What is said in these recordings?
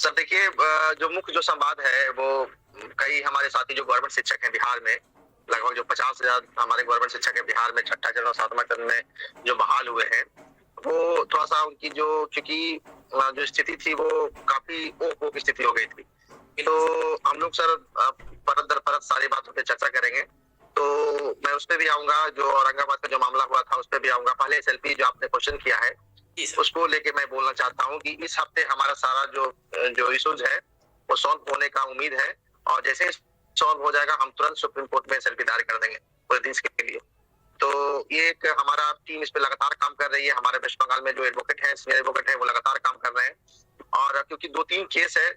Sir देखिए जो मुख्य जो संवाद है वो कई हमारे साथी जो गवर्नमेंट शिक्षक हैं बिहार में, लगभग जो 50,000 हमारे गवर्नमेंट शिक्षक हैं बिहार में, छठा चरण और सातवां चरण में जो बहाल हुए हैं, वो थोड़ा-सा उनकी जो चूँकि जो स्थिति थी वो काफ़ी ओक-ओक की स्थिति हो गई थी। तो हम लोग सर परत दर परत सारी बातों पे चर्चा करेंगे। तो मैं उस पे भी आऊँगा, जो औरंगाबाद का जो मामला हुआ था उस पे भी आऊँगा। पहले एसएलपी जो आपने क्वेश्चन किया है, उसको लेके मैं बोलना चाहता हूँ कि इस हफ्ते हमारा सारा जो इश्यूज है वो सॉल्व होने का उम्मीद है, और जैसे सॉल्व हो जाएगा हम तुरंत सुप्रीम कोर्ट में एसएलपी दायर कर देंगे पूरे देश के लिए। तो ये एक हमारा टीम इस पे लगातार काम कर रही है। हमारे वेस्ट बंगाल में जो एडवोकेट है, सीनियर एडवोकेट है, वो लगातार काम कर रहे हैं। और क्योंकि 2-3 केस है,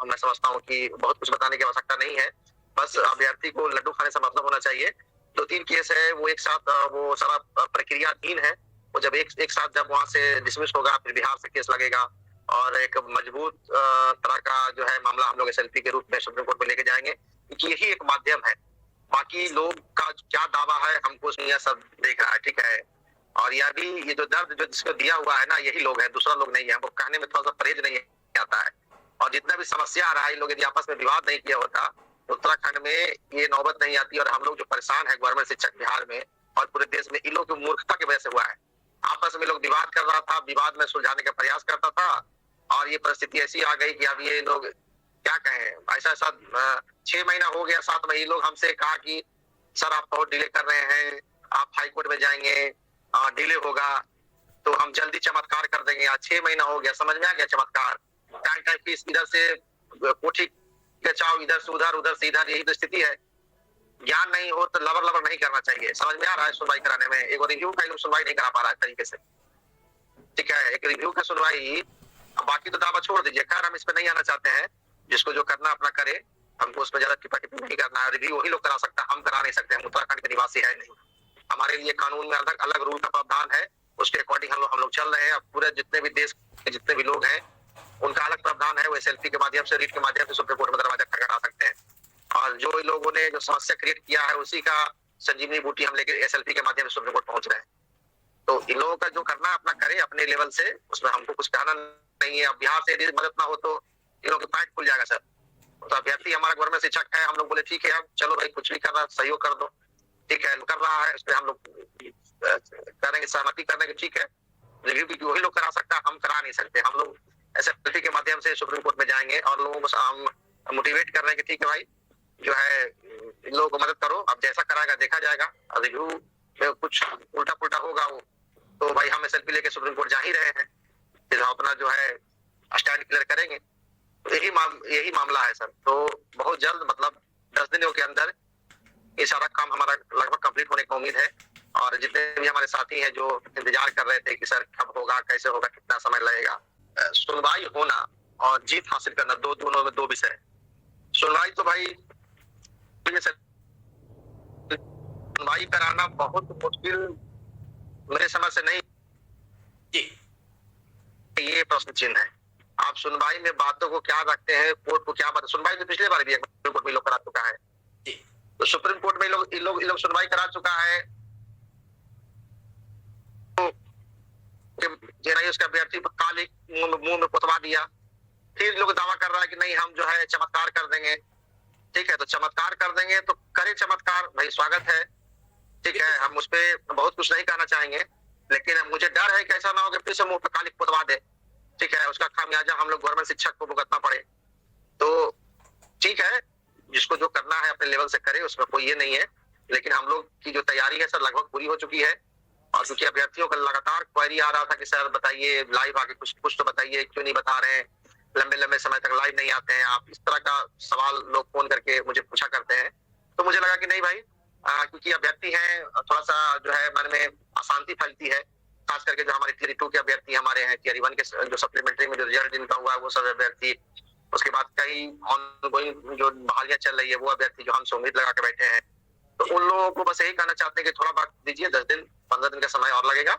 मैं समझता हूँ कि बहुत कुछ बताने की आवश्यकता नहीं है, बस अभ्यर्थी को लड्डू खाने से मतलब होना चाहिए। 2-3 केस है, वो एक साथ वो सारा प्रक्रियाधीन है। वो जब एक साथ जब वहां से डिसमिस होगा, फिर बिहार से केस लगेगा और एक मजबूत तरह का जो है मामला हम लोग एसएलपी के रूप में सुप्रीम कोर्ट में लेके जाएंगे, क्योंकि यही एक माध्यम है। बाकी लोग का क्या दावा है हमको यह सब देख रहा है, ठीक है। और यह भी ये जो दर्द जो जिसको दिया हुआ है ना, यही लोग है, दूसरा लोग नहीं है। वो कहने में थोड़ा सा परहेज नहीं आता है। और जितना भी समस्या आ रहा है, इन लोग यदि आपस में विवाद नहीं किया होता तो उत्तराखंड में ये नौबत नहीं आती। और हम लोग जो परेशान है गवर्नमेंट शिक्षक बिहार में और पूरे देश में, इन लोग की मूर्खता की वजह से हुआ है। आपस में लोग विवाद कर रहा था, विवाद में सुलझाने का प्रयास करता था, और ये परिस्थिति ऐसी आ गई कि अब ये लोग क्या कहें, ऐसा 6 महीना हो गया, 7 महीने लोग हमसे कहा कि सर आप बहुत डिले कर रहे हैं, आप हाई कोर्ट में जाएंगे, डिले होगा तो हम जल्दी चमत्कार कर देंगे। आज 6 महीना हो गया, समझ में आ गया चमत्कार। टाइम फीस इधर से कोठी के चाव, इधर से उधर, उधर से इधर, यही तो स्थिति है। ज्ञान नहीं हो तो लबर लबर नहीं करना चाहिए। समझ में आ रहा है सुनवाई कराने में, एक रिव्यू का लोग सुनवाई नहीं करा पा रहा है तरीके से, ठीक है। एक रिव्यू का सुनवाई, बाकी तो दावा छोड़ दीजिए, खैर हम इस पे नहीं आना चाहते हैं। जिसको जो करना अपना करे, हमको उसमें ज्यादा टिप्पा टिप्पणी नहीं करना है। रिव्यू वही लोग करा सकता है, हम करा नहीं सकते। हम उत्तराखंड के निवासी है नहीं, हमारे लिए कानून में अलग अलग रूल का प्रावधान है, उसके अकॉर्डिंग हम लोग चल रहे हैं। अब पूरे जितने भी देश के जितने भी लोग हैं उनका अलग प्रावधान है, वो एसएलपी के माध्यम से, रीट के माध्यम से सुप्रीम कोर्ट में दरवाजा खटखटा सकते हैं। और जो लोगों ने जो समस्या क्रिएट किया है उसी का संजीवनी बूटी हम लेके एसएलपी के माध्यम से सुप्रीम कोर्ट पहुंच रहे हैं। तो इन लोगों का जो करना अपना करे अपने लेवल से, उसमें हमको कुछ कहना नहीं है। अब बिहार से यदि मदद ना हो तो इन लोगों का पैंट खुल जाएगा सर। तो अभ्यर्थी हमारा गवर्नमेंट शिक्षक है, हम लोग बोले ठीक है, अब चलो भाई कुछ भी कर रहा सहयोग कर दो, ठीक है, कर रहा है, उस पर हम लोग करेंगे, सहमति करने के, ठीक है। रिव्यू भी वही लोग करा सकता है, हम करा नहीं सकते। हम लोग एसएलपी के माध्यम से सुप्रीम कोर्ट में जाएंगे और लोगों को हम मोटिवेट कर रहे हैं कि ठीक है भाई, जो है इन लोगों को मदद करो। अब जैसा कराएगा देखा जाएगा, रिव्यू में कुछ उल्टा पुल्टा होगा वो तो भाई हम एसएलपी लेके सुप्रीम कोर्ट जा ही रहे हैं, फिर हम अपना जो है स्टैंड क्लियर करेंगे। तो यही मामला है सर। तो बहुत जल्द, मतलब 10 दिनों के अंदर ये सारा काम हमारा लगभग कंप्लीट होने की उम्मीद है। और जितने भी हमारे साथी हैं जो इंतजार कर रहे थे कि सर कब होगा, कैसे होगा, कितना समय लगेगा, सुनवाई होना और जीत हासिल करना, दोनों में 2 विषय है। सुनवाई तो भाई सुनवाई कराना बहुत मुश्किल मेरे समझ से नहीं जी, ये प्रश्न चिन्ह है। आप सुनवाई में बातों को क्या रखते हैं, कोर्ट को क्या बात, सुनवाई तो पिछले बार भी सुप्रीम कोर्ट में लोग करा चुका है जी। तो सुप्रीम कोर्ट में लोग सुनवाई करा चुका है, उसका अभ्यर्थी काली मुंह में पुतवा दिया, फिर लोग दावा कर रहा है कि नहीं हम जो है चमत्कार कर देंगे, ठीक है। तो चमत्कार कर देंगे तो करे चमत्कार, भाई स्वागत है, ठीक है। हम उस पर बहुत कुछ नहीं कहना चाहेंगे, लेकिन मुझे डर है कि ऐसा ना हो कि फिर से मुंह पे काली पुतवा दे, ठीक है, उसका खामियाजा हम लोग गवर्नमेंट शिक्षक को भुगतना पड़े। तो ठीक है, जिसको जो करना है अपने लेवल से करे, उसमें कोई ये नहीं है। लेकिन हम लोग की जो तैयारी है सर लगभग पूरी हो चुकी है। और क्योंकि अभ्यर्थियों का लगातार क्वेरी आ रहा था कि सर बताइए, लाइव आके कुछ तो बताइए, क्यों नहीं बता रहे हैं, लंबे समय तक लाइव नहीं आते हैं आप, इस तरह का सवाल लोग फोन करके मुझे पूछा करते हैं। तो मुझे लगा कि नहीं भाई, क्योंकि अभ्यर्थी हैं, थोड़ा सा जो है मन में अशांति फैलती है, खास करके जो हमारे टियर 2 के अभ्यर्थी हमारे हैं, टियर 1 के जो सप्लीमेंट्री में जो रिजल्ट जिनका हुआ है वो सब अभ्यर्थी, उसके बाद कई ऑनगोइंग जो बहालियां चल रही है वो अभ्यर्थी जो हमसे उम्मीद लगा के बैठे हैं। तो उन लोगों को बस यही कहना चाहते हैं कि थोड़ा वक्त दीजिए, 10 दिन 15 दिन का समय और लगेगा।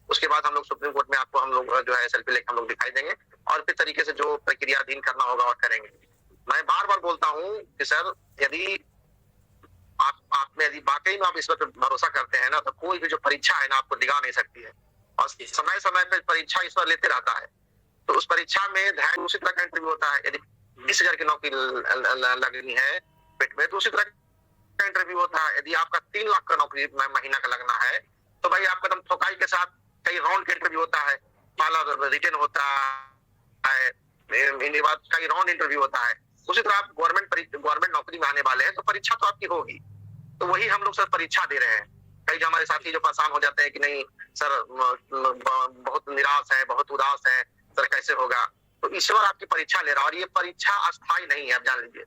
उसके बाद हम लोग सुप्रीम कोर्ट में आपको हम लोग जो है एसएलपी लेकर हम लोग दिखाई देंगे और फिर तरीके से जो प्रक्रियाधीन करना होगा और करेंगे। मैं बार बार बोलता हूँ कि सर यदि आप में यदि वाकई में आप इस पर भरोसा करते हैं ना, तो कोई भी जो परीक्षा है ना आपको डिगा नहीं सकती है। और समय समय पे परीक्षा ईश्वर लेते रहता है। तो उस परीक्षा में धैर्य उसी तरह का इंटरव्यू होता है। यदि 20,000 की नौकरी लगनी है पेट में, तो उसी तरह का इंटरव्यू होता है। यदि आपका 3 लाख का नौकरी महीना का लगना है, तो भाई आपका एकदम ठोकाई के साथ कई राउंड का इंटरव्यू होता है। पहला रिटन होता है, इनके बाद कई राउंड इंटरव्यू होता है। उसी तरह आप गवर्नमेंट नौकरी में आने वाले हैं, तो परीक्षा तो आपकी होगी। तो वही हम लोग सर परीक्षा दे रहे हैं। कई जो हमारे साथी जो परेशान हो जाते हैं कि नहीं सर, बहुत निराश है, बहुत उदास है, सर कैसे होगा। तो ईश्वर आपकी परीक्षा ले रहा है, और ये परीक्षा अस्थायी नहीं है, आप जान लीजिए,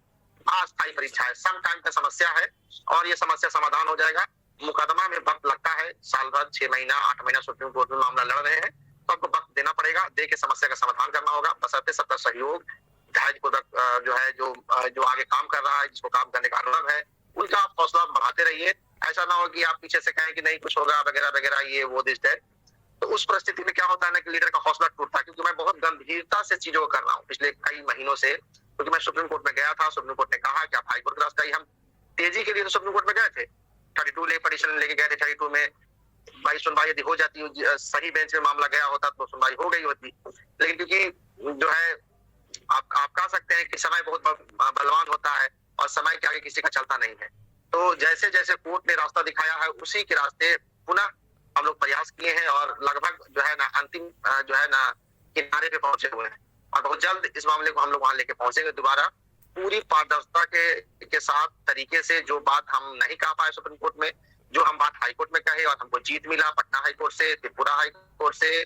अस्थायी परीक्षा है। सम टाइम का समस्या है, और ये समस्या समाधान हो जाएगा। मुकदमा में वक्त लगता है, साल भर, 6 महीना 8 महीना सुप्रीम कोर्ट में मामला लड़ रहे हैं, तो आपको वक्त देना पड़ेगा, दे के समस्या का समाधान करना होगा, बशर्ते सबका सहयोग, धैर्यपूर्वक जो है, जो आगे काम कर रहा है, जिसको काम करने का अनुभव है, उनका आप हौसला बढ़ाते रहिए। ऐसा ना हो कि आप पीछे से कहें कि नहीं कुछ होगा वगैरह वगैरह, ये वो दिस दैट। तो उस परिस्थिति में क्या होता है ना कि लीडर का हौसला टूटता है, क्योंकि मैं बहुत गंभीरता से चीजों को कर रहा हूँ पिछले कई महीनों से। क्योंकि मैं सुप्रीम कोर्ट में गया था, सुप्रीम कोर्ट ने कहा कि आप हाईकोर्ट का रास्ता ही, हम तेजी के लिए तो सुप्रीम कोर्ट में गए थे, 32 ले पिटीशन लेके गए थे। 32 में भाई सुनवाई यदि हो जाती, सही बेंच में मामला गया होता तो सुनवाई हो गई होती। लेकिन क्योंकि जो है आप कह सकते हैं कि समय बहुत बलवान होता है, और समय के आगे किसी का चलता नहीं है। तो जैसे जैसे कोर्ट ने रास्ता दिखाया है, उसी के रास्ते पुनः हम लोग प्रयास किए हैं, और लगभग जो है ना अंतिम जो है ना किनारे पे पहुंचे हुए हैं। और बहुत जल्द इस मामले को हम लोग वहां लेके पहुंचेंगे दोबारा, पूरी पारदर्शिता के साथ तरीके से। जो बात हम नहीं कह पाए सुप्रीम कोर्ट में, जो हम बात हाई कोर्ट में कहे और हमको जीत मिला, पटना हाई कोर्ट से, त्रिपुरा हाई कोर्ट से,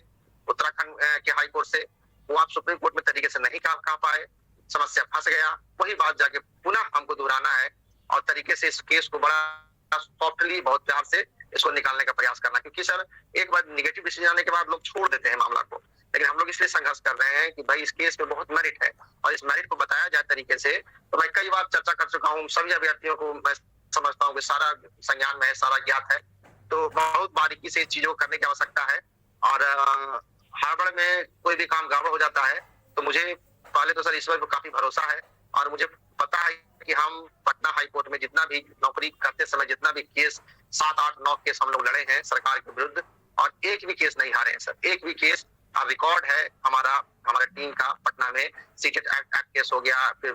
उत्तराखंड के हाई कोर्ट से, वो आप सुप्रीम कोर्ट में तरीके से नहीं कह पाए, समस्या फंस गया। वही बात जाके पुनः हमको दोहराना है, और तरीके से इस केस को बड़ा सॉफ्टली, बहुत प्यार से इसको निकालने का प्रयास करना। क्योंकि सर एक बार निगेटिव डिसीजन आने के बाद लोग छोड़ देते हैं मामला को, लेकिन हम लोग इसलिए संघर्ष कर रहे हैं कि भाई इस केस में बहुत मेरिट है, और इस मेरिट को बताया जाए तरीके से। तो मैं कई बार चर्चा कर चुका हूँ, सभी अभ्यर्थियों को मैं समझता हूँ कि सारा संज्ञान में है, सारा ज्ञात है। तो बहुत बारीकी से इस चीजों को करने की आवश्यकता है। और हड़बड़ में कोई भी काम गड़बड़ हो जाता है, तो मुझे पहले तो सर ईश्वर पर काफी भरोसा है, और मुझे पता है कि हम पटना हाई कोर्ट में जितना भी नौकरी करते समय जितना भी केस 7, 8, 9 केस हम लोग लड़े हैं सरकार के विरुद्ध, और एक भी केस नहीं हारे हैं सर, एक भी केस। रिकॉर्ड है हमारे टीम का पटना में, सीटेट एक्ट केस हो गया, फिर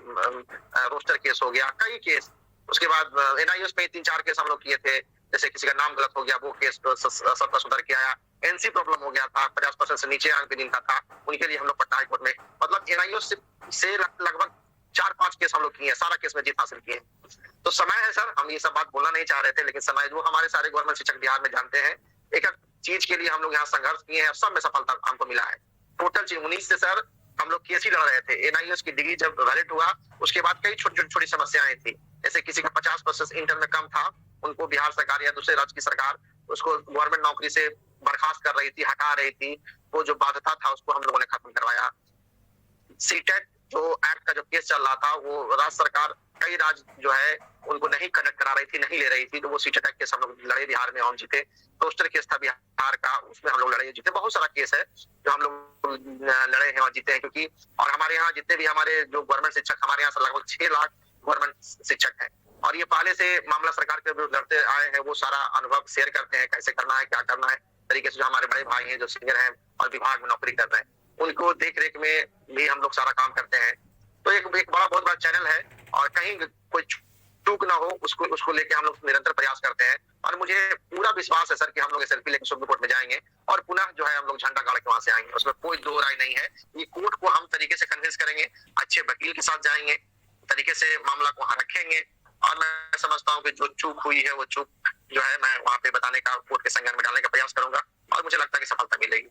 रोस्टर केस हो गया, कई केस। उसके बाद एनआईएस पे 3-4 केस हम लोग किए थे, जैसे किसी का नाम गलत हो गया, वो केस सबका सुधर के आया। एनसी प्रॉब्लम हो गया था, 50% से नीचे अंक जिनका था, उनके लिए हम लोग पटना हाई कोर्ट में, मतलब एनआईएस से लगभग 4-5 केस हम लोग किए हैं, सारा केस में जीत हासिल किए। तो समय है सर, हम ये सब बात बोलना नहीं चाह रहे थे, लेकिन समय जो हमारे सारे गवर्नमेंट शिक्षक बिहार में जानते हैं, एक चीज के लिए हम लोग यहाँ संघर्ष किए हैं, सब में सफलता हमको मिला है। टोटल 19 से सर हम लोग केस ही लड़ रहे थे। एनआईएस की डिग्री जब वैलिड हुआ, उसके बाद कई छोटी समस्याएं थी, जैसे किसी का 50% इंटर में कम था, उनको बिहार सरकार या दूसरे राज्य की सरकार उसको गवर्नमेंट नौकरी से बर्खास्त कर रही थी, हटा रही थी। वो जो बाध्यता था उसको हम लोगों ने खत्म करवाया। सीटेट जो एक्ट का जो केस चल रहा था, वो राज्य सरकार कई राज्य जो है उनको नहीं कंडक्ट करा रही थी, नहीं ले रही थी, तो वो सीटेट एक्ट केस हम लोग लड़े बिहार में, हम जीते। पोस्टर केस था बिहार का, उसमें हम लोग लड़े जीते। बहुत सारा केस है जो हम लोग लड़े हैं और जीते हैं, क्योंकि और हमारे यहाँ जितने भी हमारे जो गवर्नमेंट शिक्षक, हमारे यहाँ लगभग 6 लाख गवर्नमेंट शिक्षक हैं, और ये पहले से मामला सरकार के विरुद्ध लड़ते आए हैं। वो सारा अनुभव शेयर करते हैं, कैसे करना है, क्या करना है, तरीके से। जो हमारे बड़े भाई हैं जो सीनियर हैं और विभाग में नौकरी कर रहे हैं, उनको देख रेख में भी हम लोग सारा काम करते हैं। तो एक बड़ा बहुत बड़ा चैनल है, और कहीं कोई चूक ना हो उसको लेके हम लोग निरंतर प्रयास करते हैं। और मुझे पूरा विश्वास है सर कि हम लोग एसएलपी लेके सुप्रीम कोर्ट में जाएंगे, और पुनः जो है हम लोग झंडा गाड़ के वहां से आएंगे, उसमें कोई दो राय नहीं है। ये कोर्ट को हम तरीके से कन्विंस करेंगे, अच्छे वकील के साथ जाएंगे, तरीके से मामला को वहां रखेंगे। और मैं समझता हूँ कि जो चूक हुई है, वो चूक जो है मैं वहां पे बताने का, कोर्ट के संज्ञान में डालने का प्रयास करूंगा, और मुझे लगता है कि सफलता मिलेगी।